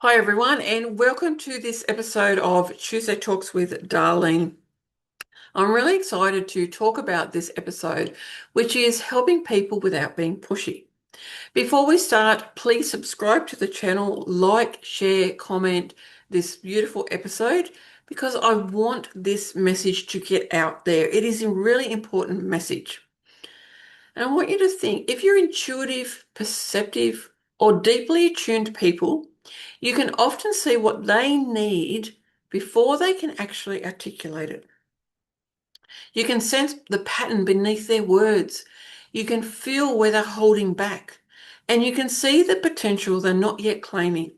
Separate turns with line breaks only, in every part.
Hi, everyone, and welcome to this episode of Tuesday Talks with Darlene. I'm really excited to talk about this episode, which is helping people without being pushy. Before we start, please subscribe to the channel, like, share, comment this beautiful episode because I want this message to get out there. It is a really important message. And I want you to think if you're intuitive, perceptive, or deeply attuned people, you can often see what they need before they can actually articulate it. You can sense the pattern beneath their words. You can feel where they're holding back. And you can see the potential they're not yet claiming.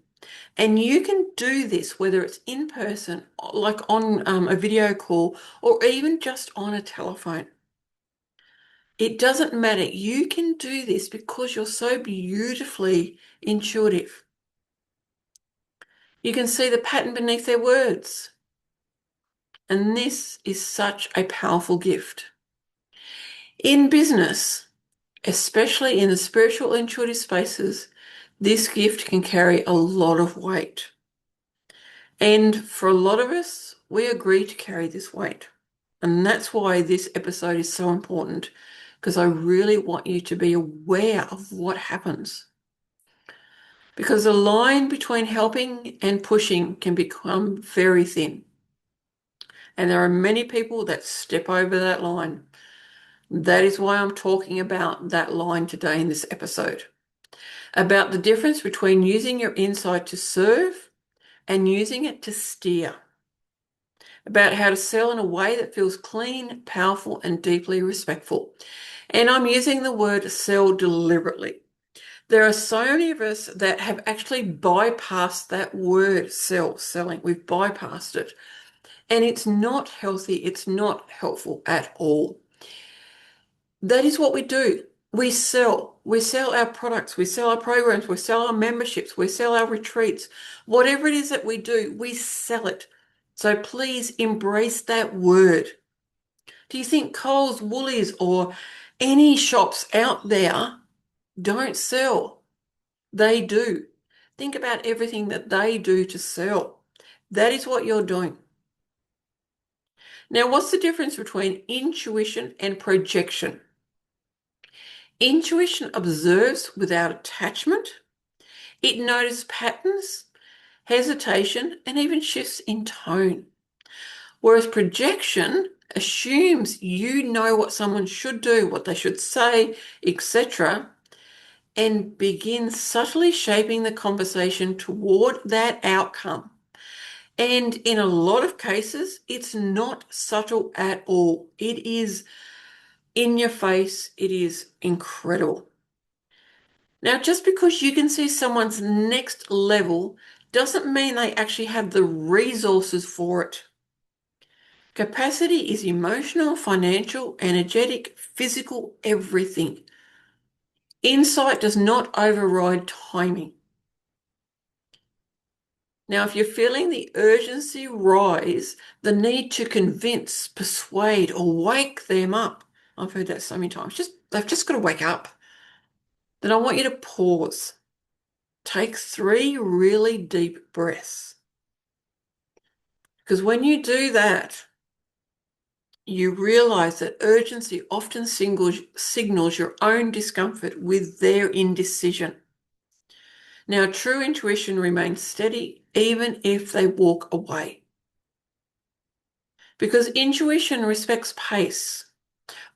And you can do this whether it's in person, like on a video call, or even just on a telephone. It doesn't matter. You can do this because you're so beautifully intuitive. You can see the pattern beneath their words. And this is such a powerful gift. In business, especially in the spiritual intuitive spaces, this gift can carry a lot of weight. And for a lot of us, we agree to carry this weight. And that's why this episode is so important, because I really want you to be aware of what happens. Because the line between helping and pushing can become very thin. And there are many people that step over that line. That is why I'm talking about that line today in this episode. About the difference between using your insight to serve and using it to steer. About how to sell in a way that feels clean, powerful, and deeply respectful. And I'm using the word sell deliberately. There are so many of us that have actually bypassed that word selling. We've bypassed it. And it's not healthy. It's not helpful at all. That is what we do. We sell. We sell our products. We sell our programs. We sell our memberships. We sell our retreats. Whatever it is that we do, we sell it. So please embrace that word. Do you think Coles, Woolies, or any shops out there don't sell? They do. Think about everything that they do to sell. That is what you're doing. Now, what's the difference between intuition and projection? Intuition observes without attachment. It notices patterns, hesitation, and even shifts in tone. Whereas projection assumes you know what someone should do, what they should say, etc., and begins subtly shaping the conversation toward that outcome. And in a lot of cases, it's not subtle at all. It is in your face. It is incredible. Now, just because you can see someone's next level doesn't mean they actually have the resources for it. Capacity is emotional, financial, energetic, physical, everything. Insight does not override timing. Now, if you're feeling the urgency rise, the need to convince, persuade, or wake them up, I've heard that so many times, they've just got to wake up. Then I want you to pause. Take 3 really deep breaths. Because when you do that, you realize that urgency often signals your own discomfort with their indecision. Now, true intuition remains steady even if they walk away. Because intuition respects pace,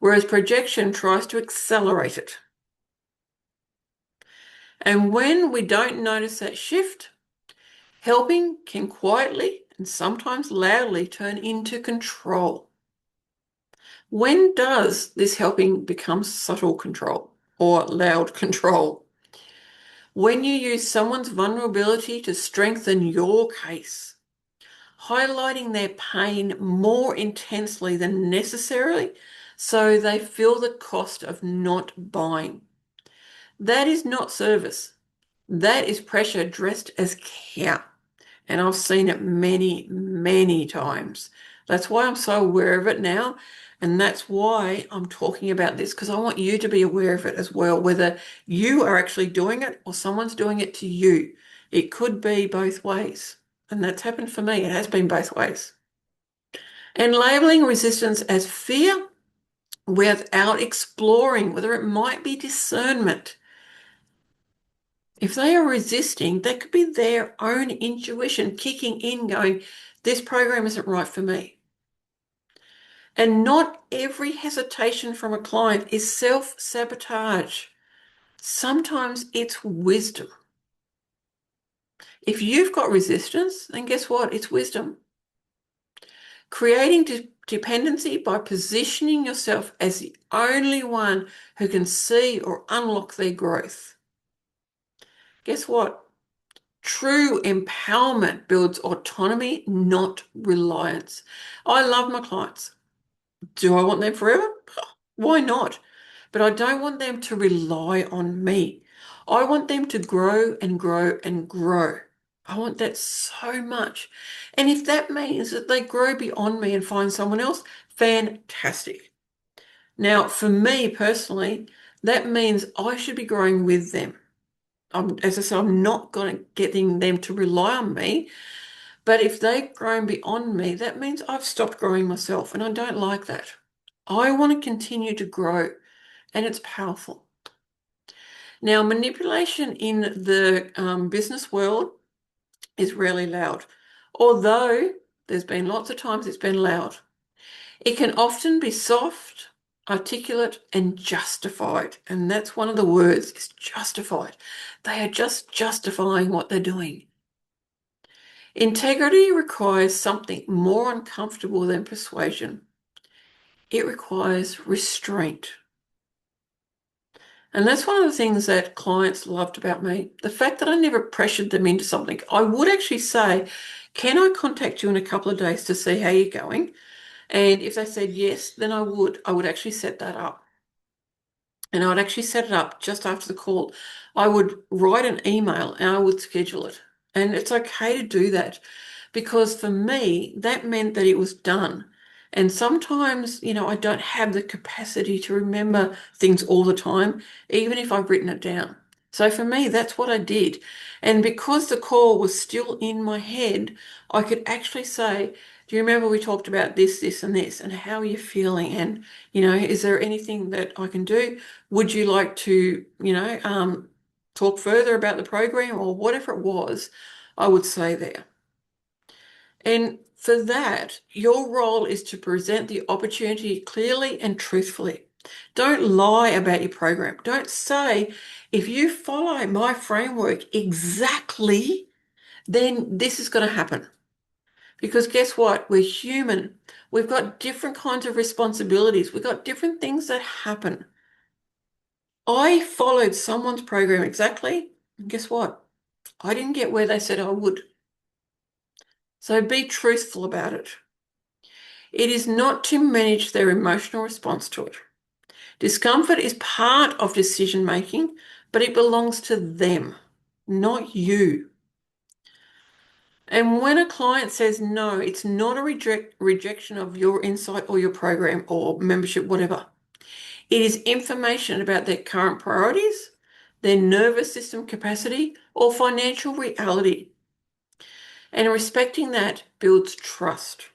whereas projection tries to accelerate it. And when we don't notice that shift, helping can quietly and sometimes loudly turn into control. When does this helping become subtle control or loud control? When you use someone's vulnerability to strengthen your case, highlighting their pain more intensely than necessary so they feel the cost of not buying. That is not service. That is pressure dressed as care. And I've seen it many, many times. That's why I'm so aware of it now. And that's why I'm talking about this, because I want you to be aware of it as well, whether you are actually doing it or someone's doing it to you. It could be both ways. And that's happened for me. It has been both ways. And labeling resistance as fear without exploring whether it might be discernment. If they are resisting, that could be their own intuition kicking in, going, this program isn't right for me. And not every hesitation from a client is self-sabotage. Sometimes it's wisdom. If you've got resistance, then guess what? It's wisdom. Creating dependency by positioning yourself as the only one who can see or unlock their growth. Guess what? True empowerment builds autonomy, not reliance. I love my clients. Do I want them forever? Why not? But I don't want them to rely on me. I want them to grow and grow and grow. I want that so much. And if that means that they grow beyond me and find someone else, fantastic. Now, for me personally, that means I should be growing with them. As I said, I'm not going to getting them to rely on me. But if they've grown beyond me, that means I've stopped growing myself, and I don't like that. I want to continue to grow, and it's powerful. Now, manipulation in the business world is rarely loud, although there's been lots of times it's been loud. It can often be soft, articulate, and justified. And that's one of the words, is justified. They are just justifying what they're doing. Integrity requires something more uncomfortable than persuasion. It requires restraint. And that's one of the things that clients loved about me. The fact that I never pressured them into something. I would actually say, can I contact you in a couple of days to see how you're going? And if they said yes, then I would. I would actually set that up. And I would actually set it up just after the call. I would write an email and I would schedule it. And it's okay to do that because for me, that meant that it was done. And sometimes, I don't have the capacity to remember things all the time, even if I've written it down. So for me, that's what I did. And because the call was still in my head, I could actually say, do you remember we talked about this, this, and this, and how are you feeling? And, is there anything that I can do? Would you like to, talk further about the program or whatever it was? I would say there. And for that, your role is to present the opportunity clearly and truthfully. Don't lie about your program. Don't say, if you follow my framework exactly, then this is going to happen. Because guess what? We're human. We've got different kinds of responsibilities. We've got different things that happen. I followed someone's program exactly, and guess what? I didn't get where they said I would. So be truthful about it. It is not to manage their emotional response to it. Discomfort is part of decision making, but it belongs to them, not you. And when a client says no, it's not a rejection of your insight or your program or membership, whatever. It is information about their current priorities, their nervous system capacity, or financial reality. And respecting that builds trust.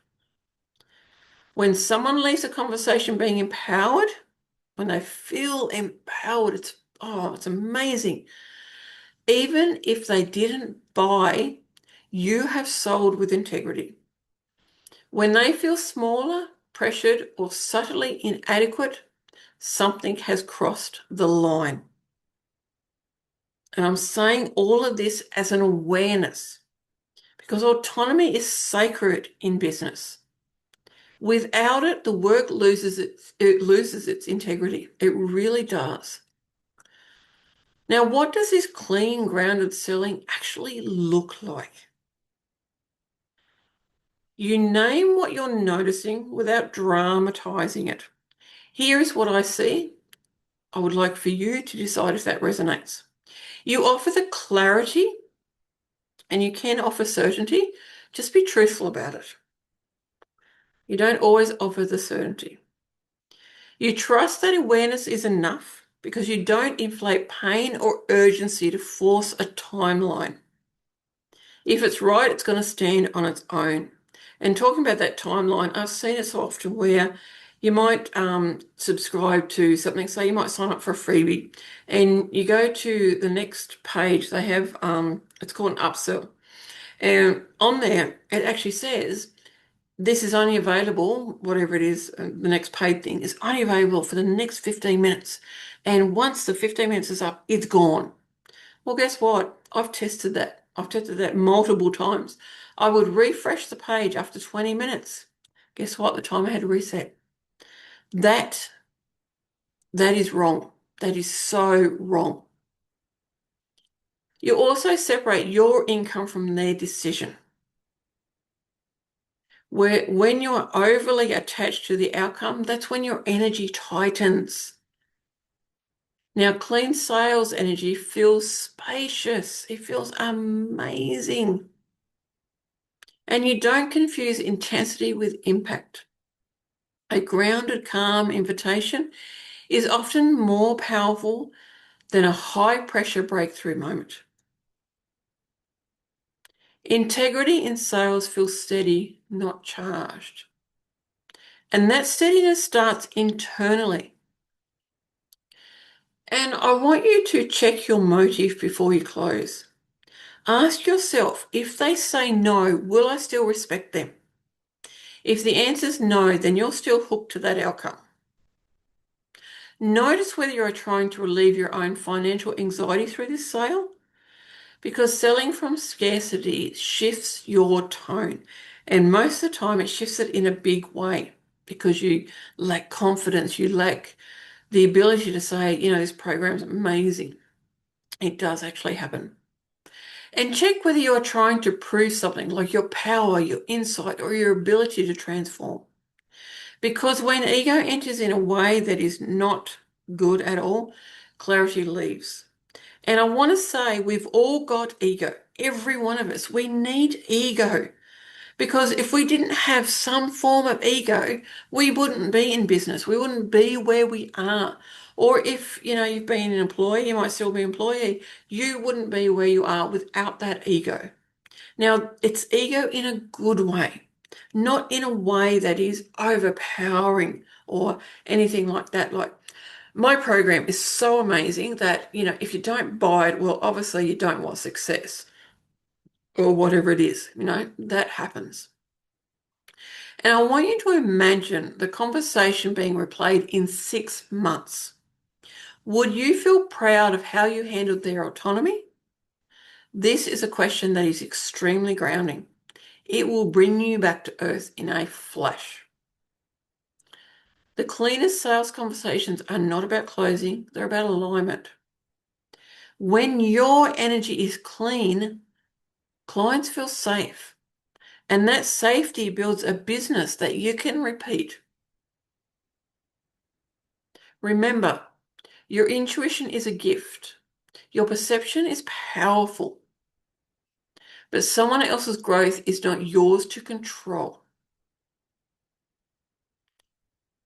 When someone leaves a conversation being empowered, when they feel empowered, it's amazing. Even if they didn't buy, you have sold with integrity. When they feel smaller, pressured, or subtly inadequate, something has crossed the line. And I'm saying all of this as an awareness because autonomy is sacred in business. Without it, the work loses its integrity. It really does. Now, what does this clean, grounded selling actually look like? You name what you're noticing without dramatizing it. Here is what I see. I would like for you to decide if that resonates. You offer the clarity and you can offer certainty. Just be truthful about it. You don't always offer the certainty. You trust that awareness is enough because you don't inflate pain or urgency to force a timeline. If it's right, it's going to stand on its own. And talking about that timeline, I've seen it so often where you might subscribe to something. So you might sign up for a freebie and you go to the next page. They have, it's called an upsell. And on there, it actually says, this is only available, whatever it is, the next paid thing is only available for the next 15 minutes. And once the 15 minutes is up, it's gone. Well, guess what? I've tested that. I've tested that multiple times. I would refresh the page after 20 minutes. Guess what? The timer had to reset. That is wrong. That is so wrong. You also separate your income from their decision. When you're overly attached to the outcome, that's when your energy tightens. Now, clean sales energy feels spacious. It feels amazing. And you don't confuse intensity with impact. A grounded, calm invitation is often more powerful than a high-pressure breakthrough moment. Integrity in sales feels steady, not charged. And that steadiness starts internally. And I want you to check your motive before you close. Ask yourself, if they say no, will I still respect them? If the answer is no, then you're still hooked to that outcome. Notice whether you're trying to relieve your own financial anxiety through this sale, because selling from scarcity shifts your tone. And most of the time, it shifts it in a big way because you lack confidence, you lack the ability to say, this program's amazing. It does actually happen. And check whether you're trying to prove something like your power, your insight, or your ability to transform. Because when ego enters in a way that is not good at all, clarity leaves. And I want to say we've all got ego. Every one of us. We need ego. Because if we didn't have some form of ego, we wouldn't be in business. We wouldn't be where we are. Or if, you've been an employee, you might still be an employee, you wouldn't be where you are without that ego. Now, it's ego in a good way, not in a way that is overpowering or anything like that. Like, my program is so amazing that, if you don't buy it, well, obviously you don't want success or whatever it is, that happens. And I want you to imagine the conversation being replayed in 6 months. Would you feel proud of how you handled their autonomy? This is a question that is extremely grounding. It will bring you back to earth in a flash. The cleanest sales conversations are not about closing, they're about alignment. When your energy is clean, clients feel safe. And that safety builds a business that you can repeat. Remember, your intuition is a gift. Your perception is powerful. But someone else's growth is not yours to control.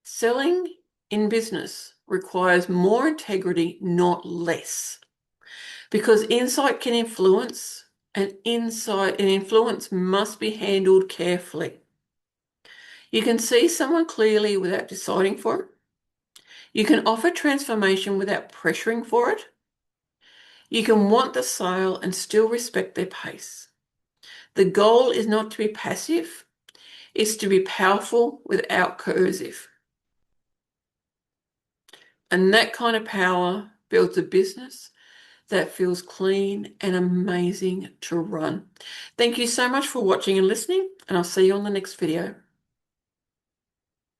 Selling in business requires more integrity, not less. Because insight can influence, and insight and influence must be handled carefully. You can see someone clearly without deciding for it. You can offer transformation without pressuring for it. You can want the sale and still respect their pace. The goal is not to be passive, it's to be powerful without coercive. And that kind of power builds a business that feels clean and amazing to run. Thank you so much for watching and listening, and I'll see you on the next video.